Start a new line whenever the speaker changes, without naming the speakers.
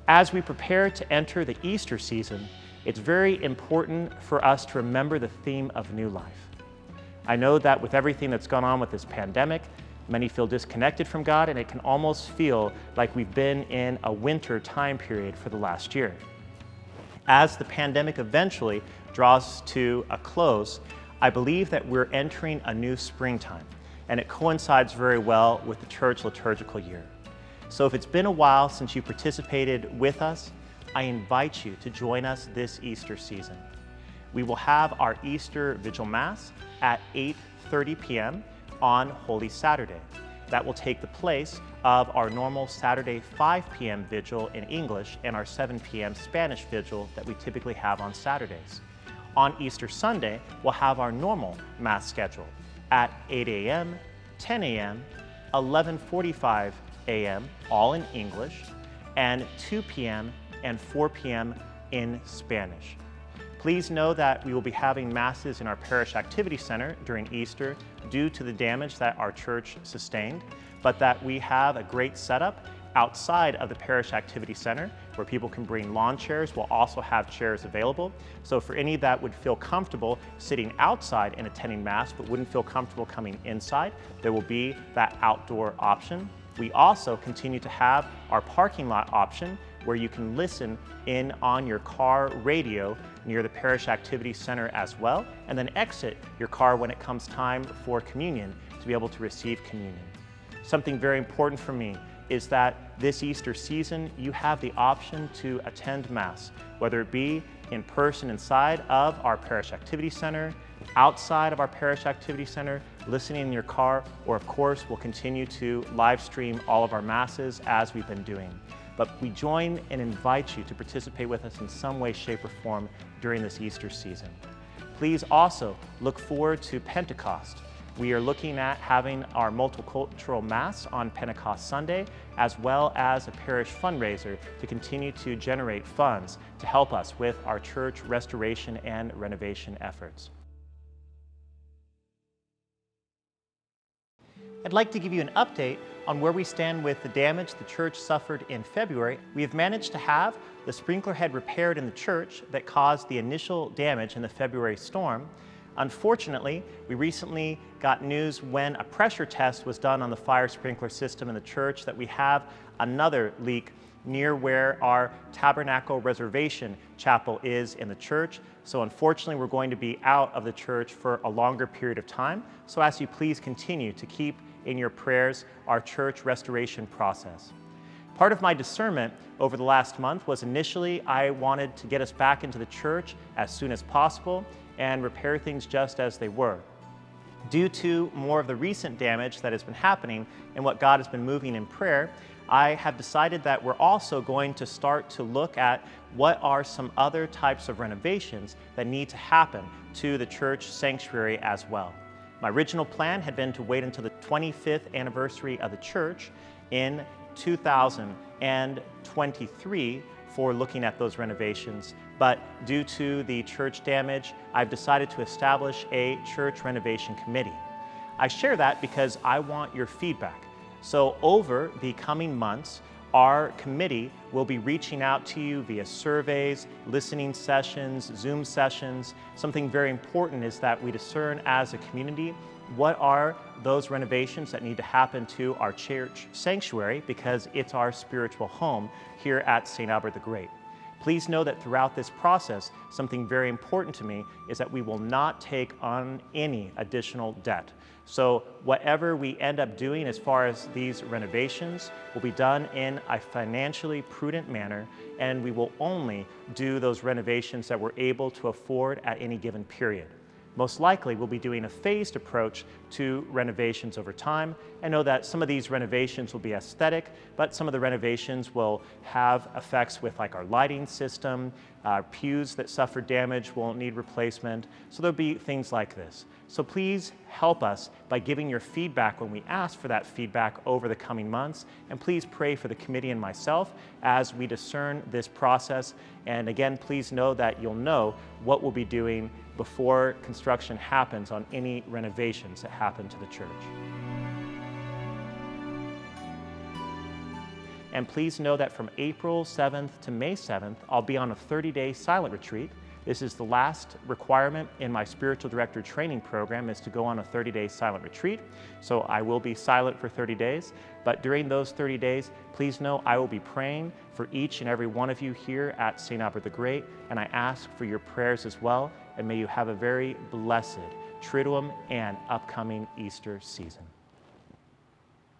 As we prepare to enter the Easter season, it's very important for us to remember the theme of new life. I know that with everything that's gone on with this pandemic, many feel disconnected from God, and it can almost feel like we've been in a winter time period for the last year. As the pandemic eventually draws to a close, I believe that we're entering a new springtime, and it coincides very well with the church liturgical year. So if it's been a while since you participated with us, I invite you to join us this Easter season. We will have our Easter Vigil Mass at 8:30 p.m. on Holy Saturday. That will take the place of our normal Saturday 5 p.m. vigil in English and our 7 p.m. Spanish vigil that we typically have on Saturdays. On Easter Sunday, we'll have our normal Mass schedule at 8 a.m., 10 a.m., 11:45 a.m., all in English, and 2 p.m. and 4 p.m. in Spanish. Please know that we will be having Masses in our Parish Activity Center during Easter due to the damage that our church sustained, but that we have a great setup outside of the Parish Activity Center where people can bring lawn chairs. We'll also have chairs available. So for any that would feel comfortable sitting outside and attending Mass but wouldn't feel comfortable coming inside, there will be that outdoor option. We also continue to have our parking lot option where you can listen in on your car radio near the Parish Activity Center as well, and then exit your car when it comes time for communion to be able to receive communion. Something very important for me is that this Easter season, you have the option to attend Mass, whether it be in person inside of our Parish Activity Center, outside of our Parish Activity Center, listening in your car, or of course, we'll continue to live stream all of our Masses as we've been doing. But we join and invite you to participate with us in some way, shape, or form during this Easter season. Please also look forward to Pentecost. We are looking at having our multicultural Mass on Pentecost Sunday, as well as a parish fundraiser to continue to generate funds to help us with our church restoration and renovation efforts. I'd like to give you an update on where we stand with the damage the church suffered in February. We have managed to have the sprinkler head repaired in the church that caused the initial damage in the February storm. Unfortunately, we recently got news when a pressure test was done on the fire sprinkler system in the church that we have another leak near where our Tabernacle Reservation Chapel is in the church. So unfortunately, we're going to be out of the church for a longer period of time. So I ask you please continue to keep in your prayers our church restoration process. Part of my discernment over the last month was initially I wanted to get us back into the church as soon as possible and repair things just as they were. Due to more of the recent damage that has been happening and what God has been moving in prayer, I have decided that we're also going to start to look at what are some other types of renovations that need to happen to the church sanctuary as well. My original plan had been to wait until the 25th anniversary of the church in 2023 for looking at those renovations. But due to the church damage, I've decided to establish a church renovation committee. I share that because I want your feedback. So over the coming months, our committee will be reaching out to you via surveys, listening sessions, Zoom sessions. Something very important is that we discern as a community what are those renovations that need to happen to our church sanctuary because it's our spiritual home here at St. Albert the Great. Please know that throughout this process, something very important to me is that we will not take on any additional debt. So whatever we end up doing as far as these renovations will be done in a financially prudent manner, and we will only do those renovations that we're able to afford at any given period. Most likely, we'll be doing a phased approach to renovations over time. I know that some of these renovations will be aesthetic, but some of the renovations will have effects with like our lighting system, pews that suffered damage will need replacement. So there'll be things like this. So please help us by giving your feedback when we ask for that feedback over the coming months. And please pray for the committee and myself as we discern this process. And again, please know that you'll know what we'll be doing before construction happens on any renovations that happen to the church. And please know that from April 7th to May 7th, I'll be on a 30-day silent retreat. This is the last requirement in my spiritual director training program, is to go on a 30-day silent retreat. So I will be silent for 30 days, but during those 30 days, please know I will be praying for each and every one of you here at St. Albert the Great, and I ask for your prayers as well, and may you have a very blessed Triduum and upcoming Easter season.